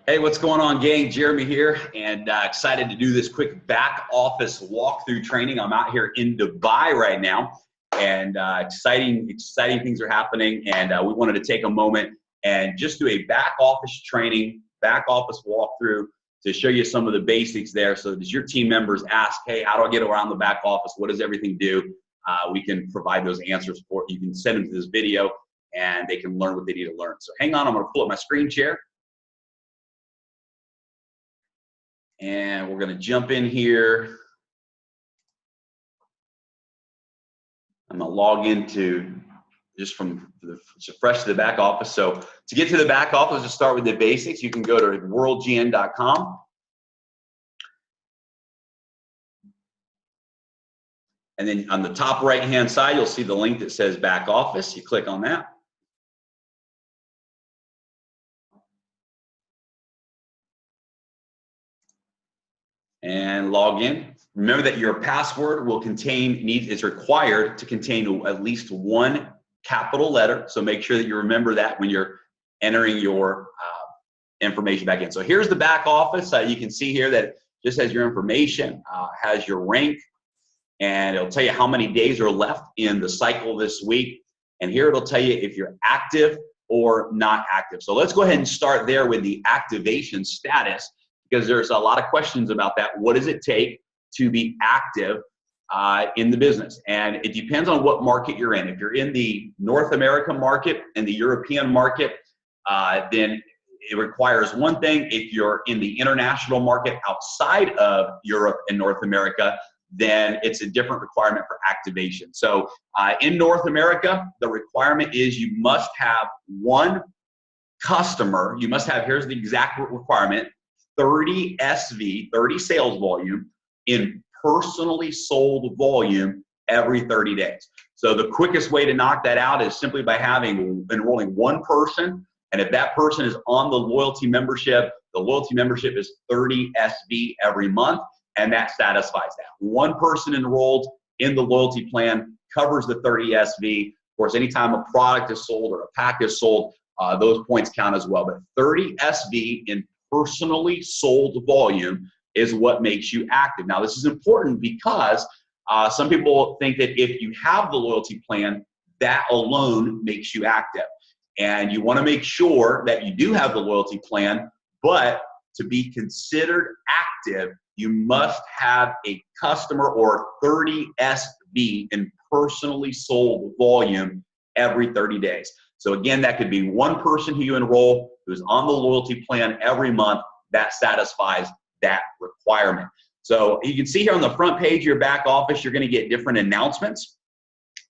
Hey, what's going on, gang? Jeremy here, and excited to do this quick back office walkthrough training. I'm out here in Dubai right now, and exciting things are happening. And we wanted to take a moment and just do a back office training, back office walkthrough to show you some of the basics there. So as your team members ask, hey, how do I get around the back office? What does everything do? We can provide those answers for you. You can send them to this video, and they can learn what they need to learn. So hang on, I'm going to pull up my screen share. And we're going to jump in here. I'm going to log into just from fresh to the back office. So to get to the back office, just start with the basics. You can go to WGN.com. And then on the top right-hand side, you'll see the link that says back office. You click on that. And log in. Remember that your password is required to contain at least one capital letter. So make sure that you remember that when you're entering your information back in. So here's the back office. You can see here that it just has your information, has your rank, and it'll tell you how many days are left in the cycle this week. And here it'll tell you if you're active or not active. So let's go ahead and start there with the activation status, because there's a lot of questions about that. What does it take to be active in the business? And it depends on what market you're in. If you're in the North American market and the European market, then it requires one thing. If you're in the international market outside of Europe and North America, then it's a different requirement for activation. So in North America, the requirement is you must have one customer. You must have, here's the exact requirement, 30 SV, 30 sales volume in personally sold volume every 30 days. So the quickest way to knock that out is simply by enrolling one person. And if that person is on the loyalty membership is 30 SV every month, and that satisfies that. One person enrolled in the loyalty plan covers the 30 SV. Of course, anytime a product is sold or a pack is sold, those points count as well. But 30 SV in personally sold volume is what makes you active. Now, this is important because some people think that if you have the loyalty plan, that alone makes you active. And you want to make sure that you do have the loyalty plan, but to be considered active, you must have a customer or 30 SV in personally sold volume every 30 days. So again, that could be one person who you enroll who's on the loyalty plan every month. That satisfies that requirement. So you can see here on the front page of your back office, you're going to get different announcements,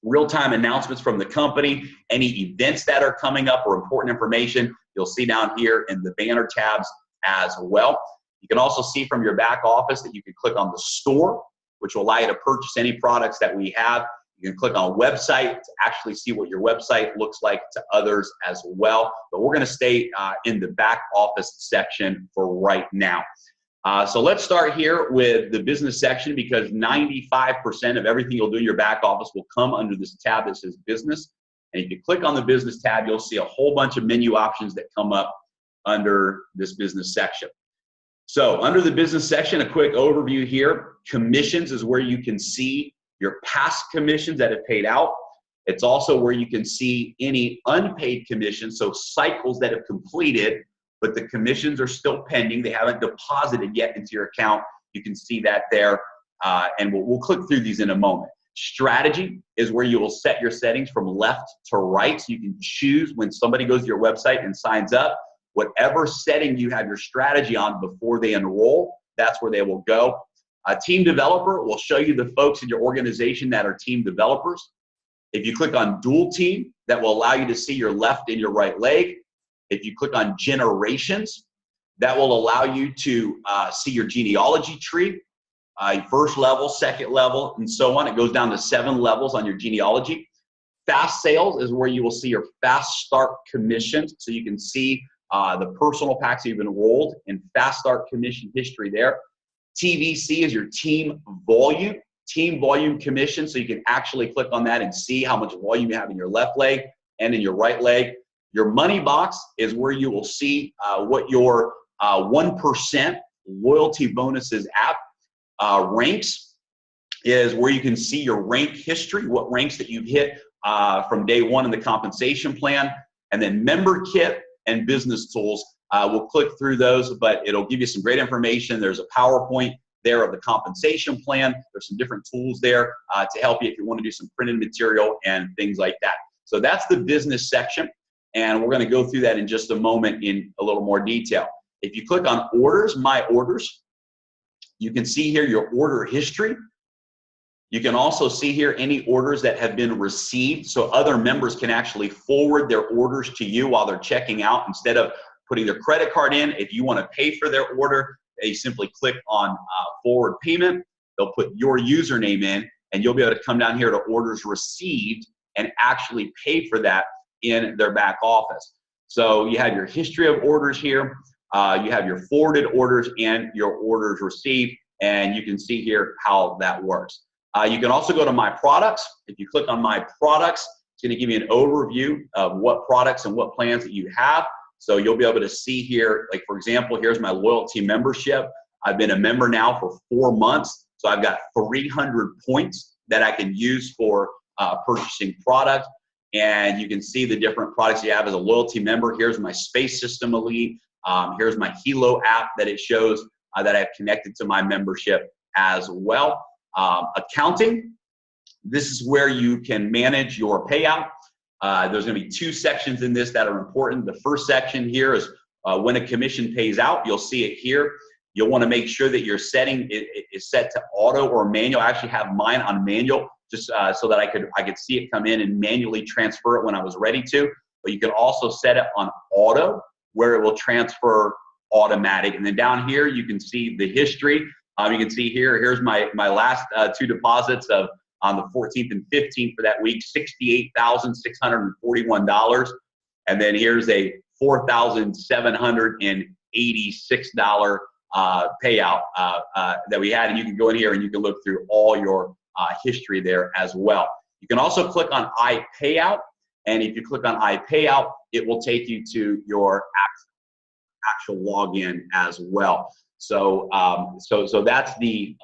real-time announcements from the company, any events that are coming up or important information, you'll see down here in the banner tabs as well. You can also see from your back office that you can click on the store, which will allow you to purchase any products that we have. You can click on website to actually see what your website looks like to others as well. But we're going to stay in the back office section for right now. So let's start here with the business section, because 95% of everything you'll do in your back office will come under this tab that says business. And if you click on the business tab, you'll see a whole bunch of menu options that come up under this business section. So under the business section, a quick overview here. Commissions is where you can see your past commissions that have paid out. It's also where you can see any unpaid commissions, so cycles that have completed, but the commissions are still pending. They haven't deposited yet into your account. You can see that there, and we'll click through these in a moment. Strategy is where you will set your settings from left to right, so you can choose when somebody goes to your website and signs up, whatever setting you have your strategy on before they enroll, that's where they will go. A team developer will show you the folks in your organization that are team developers. If you click on dual team, that will allow you to see your left and your right leg. If you click on generations, that will allow you to see your genealogy tree, first level, second level, and so on. It goes down to 7 levels on your genealogy. Fast sales is where you will see your fast start commissions, so you can see the personal packs you've enrolled in fast start commission history there. TVC is your team volume commission, so you can actually click on that and see how much volume you have in your left leg and in your right leg. Your money box is where you will see what your 1% loyalty bonuses app. Ranks is where you can see your rank history, what ranks that you've hit from day one in the compensation plan. And then member kit and business tools. We'll click through those, but it'll give you some great information. There's a PowerPoint there of the compensation plan. There's some different tools there to help you if you want to do some printed material and things like that. So that's the business section, and we're going to go through that in just a moment in a little more detail. If you click on orders, my orders, you can see here your order history. You can also see here any orders that have been received, so other members can actually forward their orders to you while they're checking out instead of putting their credit card in. If you want to pay for their order, they simply click on forward payment. They'll put your username in, and you'll be able to come down here to orders received and actually pay for that in their back office. So you have your history of orders here. You have your forwarded orders and your orders received, and you can see here how that works. You can also go to My Products. If you click on My Products, it's going to give you an overview of what products and what plans that you have. So you'll be able to see here, like for example, here's my loyalty membership. I've been a member now for 4 months. So I've got 300 points that I can use for purchasing product. And you can see the different products you have as a loyalty member. Here's my Space System Elite. Here's my Helo app that it shows that I've connected to my membership as well. Accounting, this is where you can manage your payout. There's going to be 2 sections in this that are important. The first section here is when a commission pays out. You'll see it here. You'll want to make sure that your setting is set to auto or manual. I actually have mine on manual just so that I could see it come in and manually transfer it when I was ready to. But you can also set it on auto where it will transfer automatic. And then down here you can see the history. You can see here's my last 2 deposits of on the 14th and 15th for that week, $68,641. And then here's a $4,786 payout that we had. And you can go in here and you can look through all your history there as well. You can also click on iPayout. And if you click on iPayout, it will take you to your actual login as well. So so that's the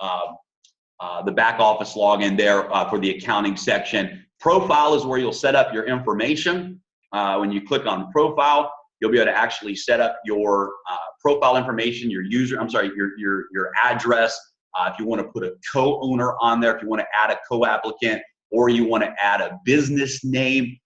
back office login there for the accounting section. Profile is where you'll set up your information. When you click on profile, you'll be able to actually set up your profile information, your address. If you want to put a co-owner on there, if you want to add a co-applicant, or you want to add a business name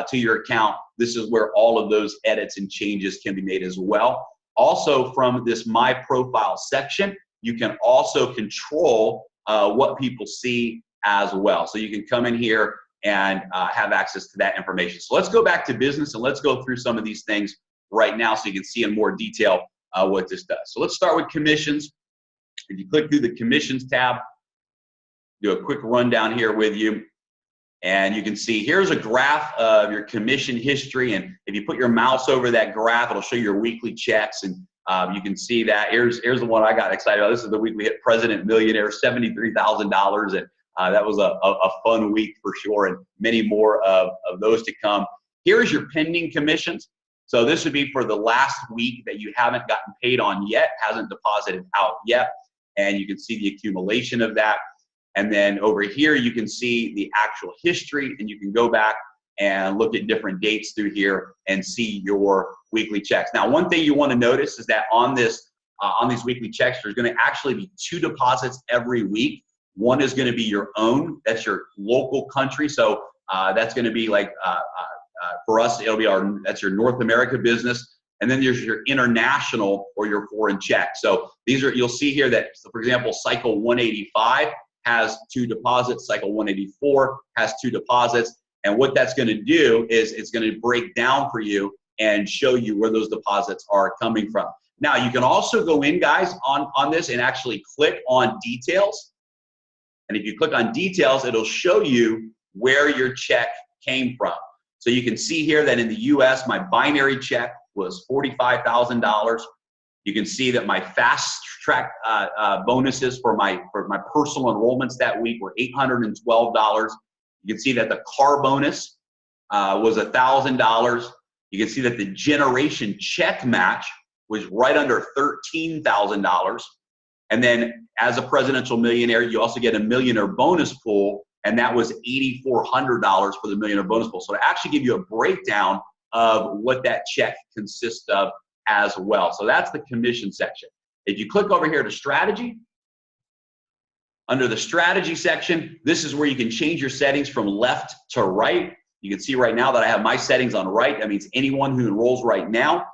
to your account, this is where all of those edits and changes can be made as well. Also, from this My Profile section, you can also control what people see as well. So you can come in here and have access to that information. So let's go back to business and let's go through some of these things right now so you can see in more detail what this does. So let's start with commissions. If you click through the commissions tab, do a quick rundown here with you. And you can see here's a graph of your commission history. And if you put your mouse over that graph, it'll show your weekly checks. And you can see that. Here's the one I got excited about. This is the week we hit President Millionaire, $73,000. And that was a fun week for sure, and many more of those to come. Here's your pending commissions. So this would be for the last week that you haven't gotten paid on yet, hasn't deposited out yet. And you can see the accumulation of that. And then over here, you can see the actual history, and you can go back and look at different dates through here and see your weekly checks. Now, one thing you want to notice is that on these weekly checks, there's going to actually be 2 deposits every week. One is going to be your own. That's your local country. So that's going to be like, for us, that's your North America business. And then there's your international or your foreign check. So these are, you'll see here that, so for example, cycle 185 has 2 deposits. Cycle 184 has 2 deposits. And what that's going to do is it's going to break down for you and show you where those deposits are coming from. Now, you can also go in, guys, on this and actually click on details. And if you click on details, it'll show you where your check came from. So you can see here that in the US, my binary check was $45,000. You can see that my fast track bonuses for my personal enrollments that week were $812. You can see that the car bonus was $1,000. You can see that the generation check match was right under $13,000. And then as a presidential millionaire, you also get a millionaire bonus pool, and that was $8,400 for the millionaire bonus pool. So to actually give you a breakdown of what that check consists of as well. So that's the commission section. If you click over here to strategy, under the strategy section, this is where you can change your settings from left to right. You can see right now that I have my settings on right. That means anyone who enrolls right now,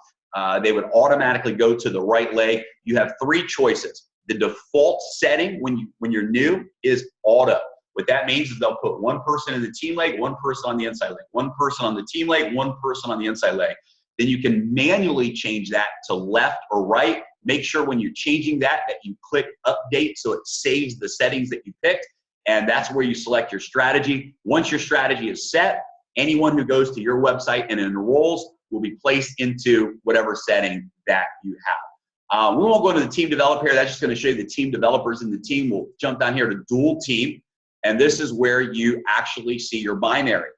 they would automatically go to the right leg. You have three choices. The default setting when you're new is auto. What that means is they'll put one person in the team leg, one person on the inside leg, one person on the team leg, one person on the inside leg. Then you can manually change that to left or right. Make sure when you're changing that you click update so it saves the settings that you picked, and that's where you select your strategy. Once your strategy is set, anyone who goes to your website and enrolls will be placed into whatever setting that you have. We won't go to the team developer here. That's just going to show you the team developers in the team. We'll jump down here to dual team, and this is where you actually see your binary.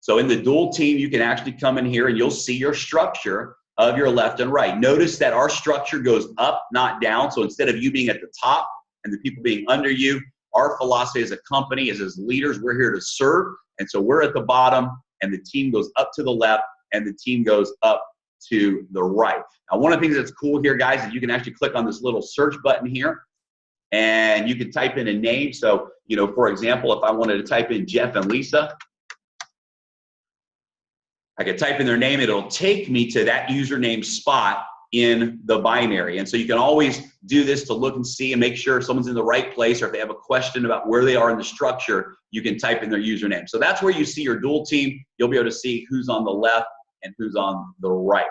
So in the dual team, you can actually come in here and you'll see your structure of your left and right. Notice that our structure goes up, not down. So instead of you being at the top and the people being under you, our philosophy as a company is as leaders, we're here to serve. And so we're at the bottom and the team goes up to the left and the team goes up to the right. Now, one of the things that's cool here, guys, is you can actually click on this little search button here and you can type in a name. So, for example, if I wanted to type in Jeff and Lisa, I could type in their name. It'll take me to that username spot in the binary. And so you can always do this to look and see and make sure if someone's in the right place, or if they have a question about where they are in the structure, you can type in their username. So that's where you see your dual team. You'll be able to see who's on the left and who's on the right.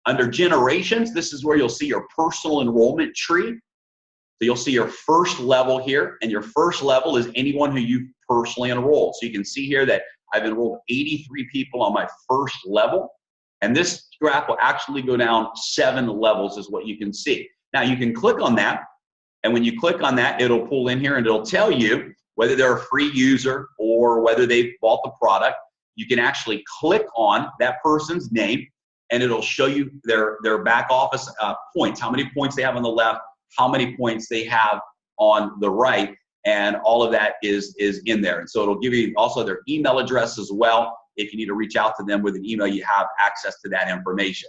Under generations, this is where you'll see your personal enrollment tree. So you'll see your first level here, and your first level is anyone who you've personally enrolled. So you can see here that I've enrolled 83 people on my first level, and this graph will actually go down 7 levels is what you can see. Now you can click on that, and when you click on that, it'll pull in here and it'll tell you whether they're a free user or whether they've bought the product. You can actually click on that person's name, and it'll show you their back office points, how many points they have on the left, how many points they have on the right, and all of that is in there. And so it'll give you also their email address as well. If you need to reach out to them with an email, you have access to that information.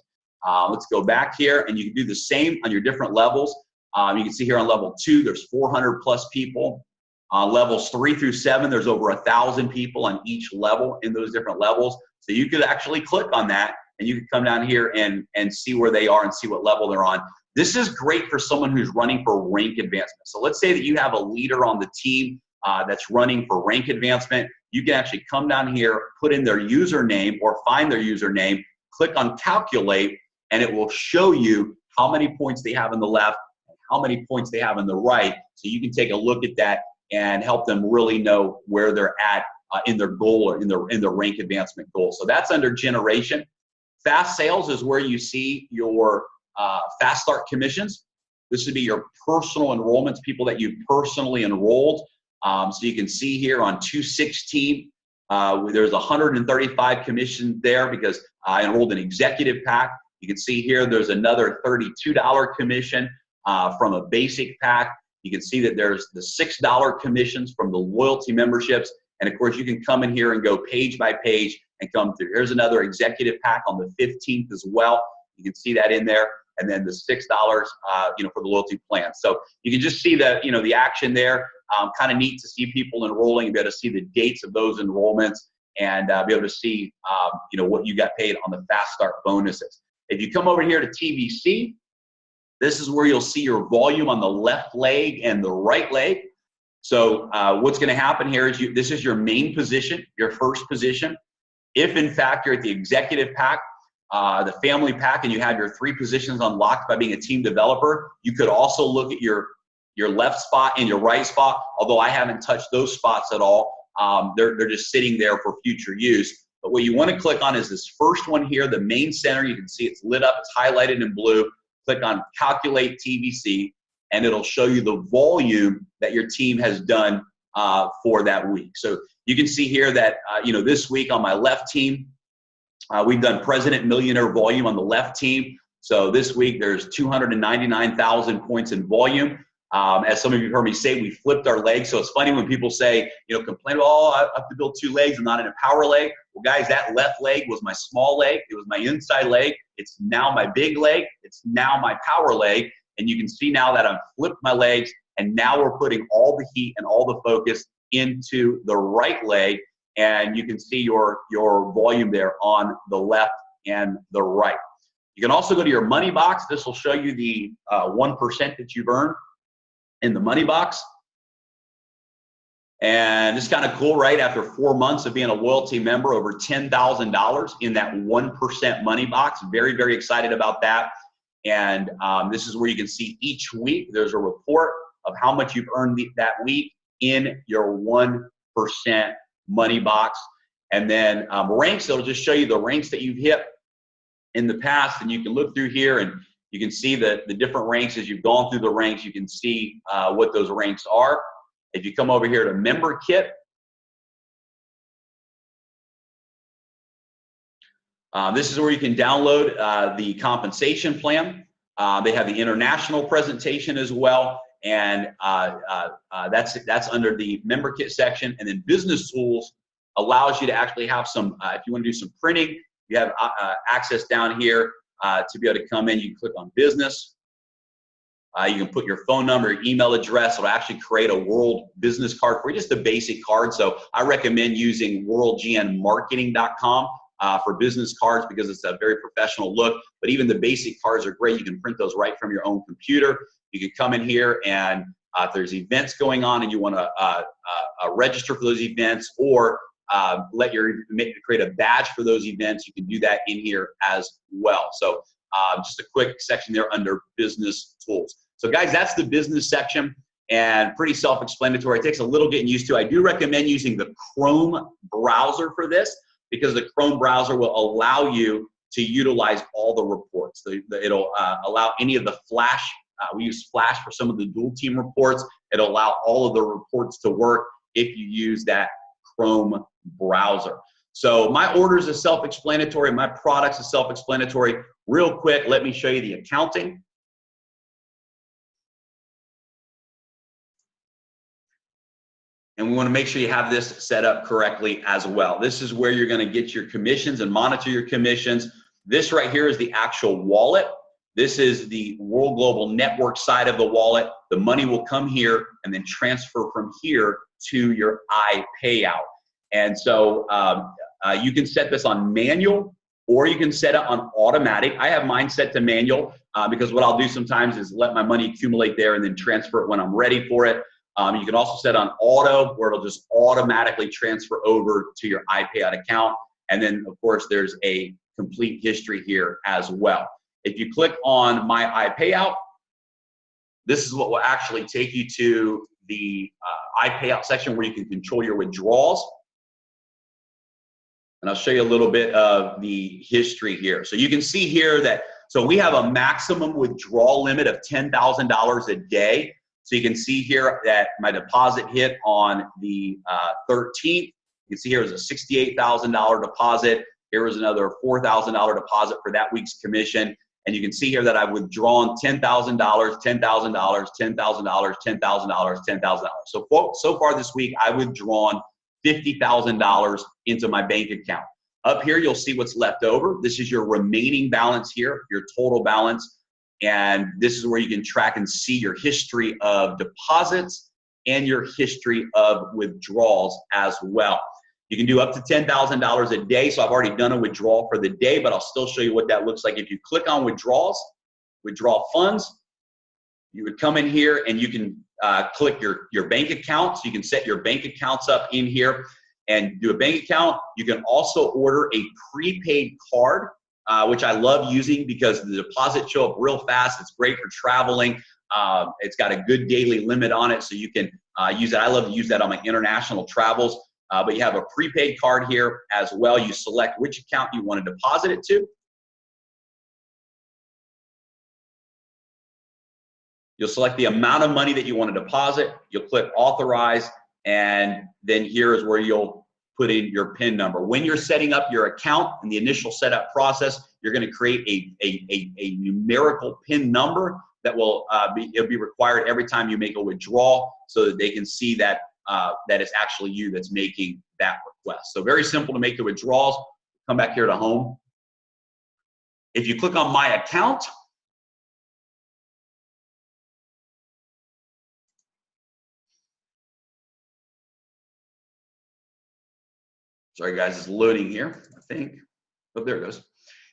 Let's go back here, and you can do the same on your different levels. You can see here on level 2, there's 400 plus people. Levels 3 through 7, there's over 1,000 people on each level in those different levels. So you could actually click on that, and you can come down here and see where they are and see what level they're on. This is great for someone who's running for rank advancement. So let's say that you have a leader on the team that's running for rank advancement. You can actually come down here, put in their username or find their username, click on calculate, and it will show you how many points they have on the left and how many points they have on the right. So you can take a look at that and help them really know where they're at in their goal or in their rank advancement goal. So that's under generation. Fast sales is where you see your fast start commissions. This would be your personal enrollments, people that you've personally enrolled. So you can see here on 216, there's 135 commissions there because I enrolled an executive pack. You can see here there's another $32 commission from a basic pack. You can see that there's the $6 commissions from the loyalty memberships. And of course, you can come in here and go page by page and come through. Here's another executive pack on the 15th as well. You can see that in there. And then the $6, for the loyalty plan. So you can just see the, the action there. Kind of neat to see people enrolling, be able to see the dates of those enrollments, and be able to see, what you got paid on the fast start bonuses. If you come over here to TVC, this is where you'll see your volume on the left leg and the right leg. So what's going to happen here is this is your main position, your first position. If in fact you're at the executive pack, the family pack, and you have your 3 positions unlocked by being a team developer, you could also look at your left spot and your right spot, although I haven't touched those spots at all. They're just sitting there for future use. But what you want to click on is this first one here, the main center. You can see it's lit up, it's highlighted in blue. Click on Calculate TVC, and it'll show you the volume that your team has done for that week. So you can see here that, this week on my left team, we've done President Millionaire volume on the left team. So this week there's 299,000 points in volume. As some of you have heard me say, we flipped our legs. So it's funny when people say, complain, oh, I have to build two legs. I'm not in a power leg. Well, guys, that left leg was my small leg. It was my inside leg. It's now my big leg. It's now my power leg. And you can see now that I've flipped my legs, and now we're putting all the heat and all the focus into the right leg. And you can see your volume there on the left and the right. You can also go to your money box. This will show you the 1% that you've earned in the money box. And it's kind of cool, right? After 4 months of being a loyalty member, over $10,000 in that 1% money box. Very, very excited about that. And this is where you can see each week there's a report of how much you've earned that week in your 1% money box. And then ranks, it'll just show you the ranks that you've hit in the past. And you can look through here and you can see the different ranks. As you've gone through the ranks, you can see what those ranks are. If you come over here to Member Kit, this is where you can download the compensation plan. They have the international presentation as well, and that's under the Member Kit section. And then Business Tools allows you to actually have some, if you want to do some printing, you have access down here to be able to come in. You can click on Business. You can put your phone number, your email address. It'll actually create a world business card for you, just a basic card. So I recommend using WorldGNMarketing.com for business cards because it's a very professional look. But even the basic cards are great. You can print those right from your own computer. You can come in here and if there's events going on and you want to register for those events or create a badge for those events, you can do that in here as well. So just a quick section there under Business Tools. So guys, that's the business section and pretty self-explanatory. It takes a little getting used to. I do recommend using the Chrome browser for this because the Chrome browser will allow you to utilize all the reports. It'll allow any of the Flash. We use Flash for some of the dual team reports. It'll allow all of the reports to work if you use that Chrome browser. So my orders is self-explanatory. My products is self-explanatory. Real quick, let me show you the accounting. And we want to make sure you have this set up correctly as well. This is where you're going to get your commissions and monitor your commissions. This right here is the actual wallet. This is the World Global Network side of the wallet. The money will come here and then transfer from here to your iPayout. And so you can set this on manual or you can set it on automatic. I have mine set to manual because what I'll do sometimes is let my money accumulate there and then transfer it when I'm ready for it. You can also set on auto where it'll just automatically transfer over to your iPayout account. And then of course there's a complete history here as well. If you click on My iPayout, this is what will actually take you to the iPayout section where you can control your withdrawals. And I'll show you a little bit of the history here. So you can see here that, so we have a maximum withdrawal limit of $10,000 a day. So you can see here that my deposit hit on the 13th. You can see here was a $68,000 deposit. Here was another $4,000 deposit for that week's commission. And you can see here that I've withdrawn $10,000, $10,000, $10,000, $10,000, $10,000. So far this week, I've withdrawn $50,000 into my bank account. Up here, you'll see what's left over. This is your remaining balance here, your total balance. And this is where you can track and see your history of deposits and your history of withdrawals as well. You can do up to $10,000 a day. So I've already done a withdrawal for the day, but I'll still show you what that looks like. If you click on withdrawals, withdraw funds, you would come in here and you can click your bank account. So you can set your bank accounts up in here and do a bank account. You can also order a prepaid card, which I love using because the deposits show up real fast. It's great for traveling. It's got a good daily limit on it, so you can use it. I love to use that on my international travels. But you have a prepaid card here as well. You select which account you want to deposit it to. You'll select the amount of money that you want to deposit. You'll click authorize, and then here is where you'll put in your PIN number. When you're setting up your account in the initial setup process, you're going to create a numerical PIN number that will it'll be required every time you make a withdrawal, so that they can see that that it's actually you that's making that request. So very simple to make the withdrawals. Come back here to home. If you click on my account, sorry guys, it's loading here, I think. Oh, there it goes.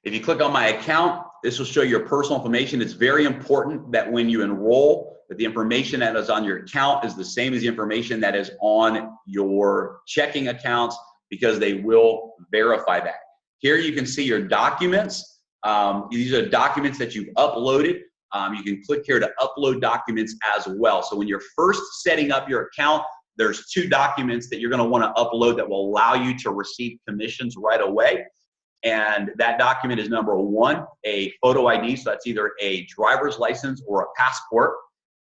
If you click on my account, this will show your personal information. It's very important that when you enroll, that the information that is on your account is the same as the information that is on your checking accounts, because they will verify that. Here you can see your documents. These are documents that you've uploaded. You can click here to upload documents as well. So when you're first setting up your account, there's 2 documents that you're going to want to upload that will allow you to receive commissions right away. And that document is number 1, a photo ID. So that's either a driver's license or a passport.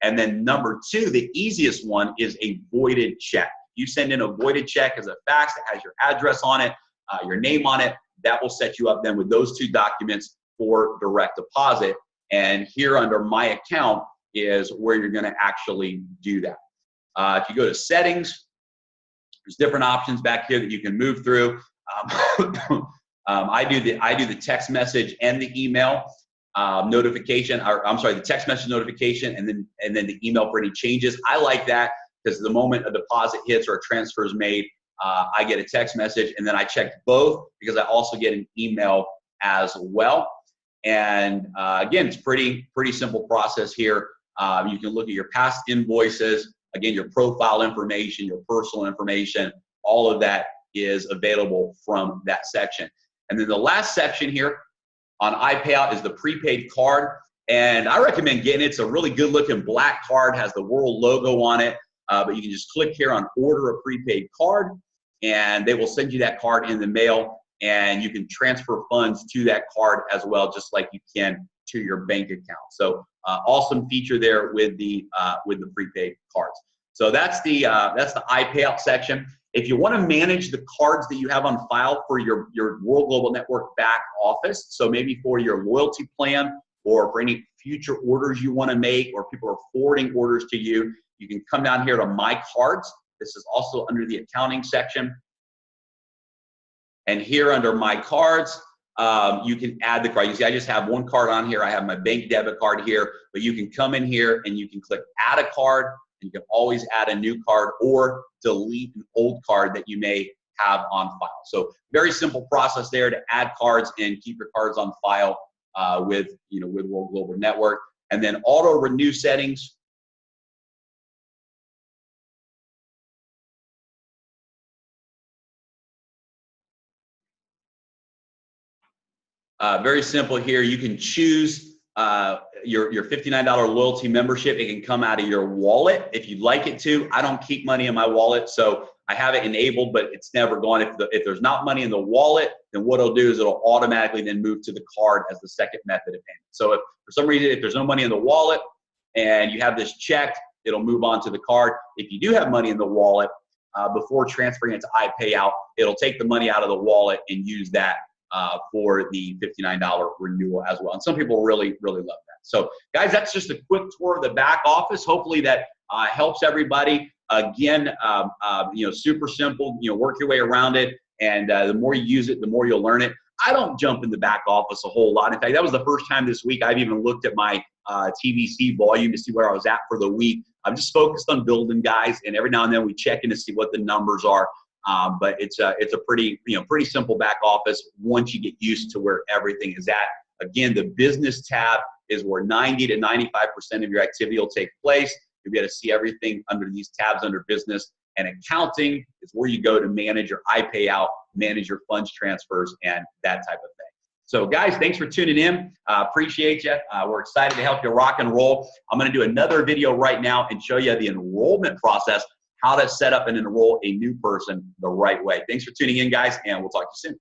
And then number 2, the easiest one, is a voided check. You send in a voided check as a fax that has your address on it, your name on it. That will set you up then with those 2 documents for direct deposit. And here under my account is where you're going to actually do that. If you go to settings, there's different options back here that you can move through. I do the text message and the email notification, or I'm sorry, the text message notification, and then the email for any changes. I like that because the moment a deposit hits or a transfer is made, I get a text message, and then I check both because I also get an email as well. And again, it's pretty simple process here. You can look at your past invoices, again, your profile information, your personal information, all of that is available from that section. And then the last section here on iPayout is the prepaid card. And I recommend getting it. It's a really good looking black card, has the World logo on it. But you can just click here on order a prepaid card, and they will send you that card in the mail, and you can transfer funds to that card as well, just like you can to your bank account. So awesome feature there with the prepaid cards. So that's the iPayout section. If you want to manage the cards that you have on file for your World Global Network back office, so maybe for your loyalty plan or for any future orders you want to make, or people are forwarding orders to you, you can come down here to My Cards. This is also under the accounting section. And here under My Cards, you can add the card. You see, I just have 1 card on here. I have my bank debit card here, but you can come in here and you can click Add a Card. You can always add a new card or delete an old card that you may have on file. So very simple process there to add cards and keep your cards on file with World Global Network. And then auto renew settings. Very simple here. You can choose your $59 loyalty membership. It can come out of your wallet if you'd like it to. I don't keep money in my wallet, so I have it enabled, but it's never gone. If there's not money in the wallet, then what it'll do is it'll automatically then move to the card as the second method of payment. So if for some reason, if there's no money in the wallet and you have this checked, it'll move on to the card. If you do have money in the wallet, before transferring it to iPayout, it'll take the money out of the wallet and use that for the $59 renewal as well. And some people really, really love that. So guys, that's just a quick tour of the back office. Hopefully that helps everybody. Again, super simple, work your way around it. And the more you use it, the more you'll learn it. I don't jump in the back office a whole lot. In fact, that was the first time this week I've even looked at my TVC volume to see where I was at for the week. I'm just focused on building, guys. And every now and then we check in to see what the numbers are. But it's a pretty simple back office once you get used to where everything is at. Again, the business tab is where 90 to 95% of your activity will take place. You'll be able to see everything under these tabs under business. And accounting is where you go to manage your iPayout, manage your funds transfers, and that type of thing. So guys, thanks for tuning in. Appreciate you. We're excited to help you rock and roll. I'm going to do another video right now and show you the enrollment process, how to set up and enroll a new person the right way. Thanks for tuning in, guys, and we'll talk to you soon.